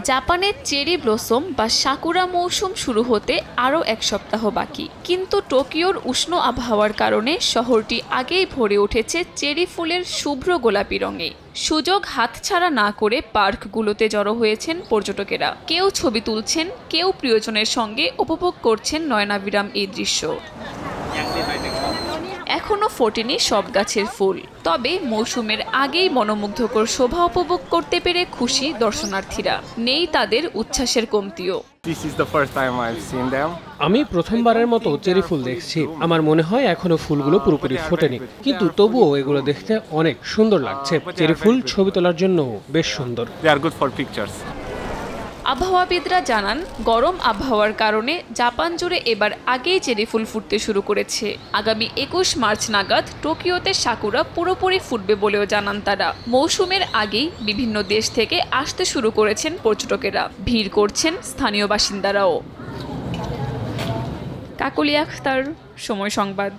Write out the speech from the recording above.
জাপানের cherry blossom বা sakura মৌসুম শুরু হতে আরও এক সপ্তাহ বাকি, কিন্তু টোকিওর উষ্ণ আবহাওয়ার কারণে শহরটি আগেই ভরে উঠেছে চেরি ফুলের শুভ্র গোলাপি রঙে। সুযোগ হাতছাড়া না করে পার্কগুলোতে জড়ো হয়েছেন পর্যটকেরা। কেউ ছবি তুলছেন, কেউ প্রিয়জনের সঙ্গে উপভোগ করছেন নয়নাভিরাম এই দৃশ্য। এখনও ফোটেনি সব গাছের ফুল, তবে মৌসুমের আগেই মনোমুগ্ধকর শোভা উপভোগ করতে পেরে খুশি দর্শনার্থীরা। নেই তাদের উচ্ছ্বাসের কমতিও। আমি প্রথমবারের মতো চেরি ফুল দেখছি। আমার মনে হয় এখনো ফুলগুলো পুরোপুরি ফোটেনি, কিন্তু তবুও এগুলো দেখতে অনেক সুন্দর লাগছে। চেরি ফুল ছবি তোলার জন্য বেশ সুন্দর। আবহাওয়াবিদরা জানান, গরম আবহাওয়ার কারণে জাপান জুড়ে এবার আগেই চেরি ফুল ফুটতে শুরু করেছে। আগামী 21 মার্চ নাগাদ টোকিওতে সাকুরা পুরোপুরি ফুটবে বলেও জানান তারা। মৌসুমের আগেই বিভিন্ন দেশ থেকে আসতে শুরু করেছেন পর্যটকেরা, ভিড় করছেন স্থানীয় বাসিন্দারাও। কাকলি আখতার, সময় সংবাদ।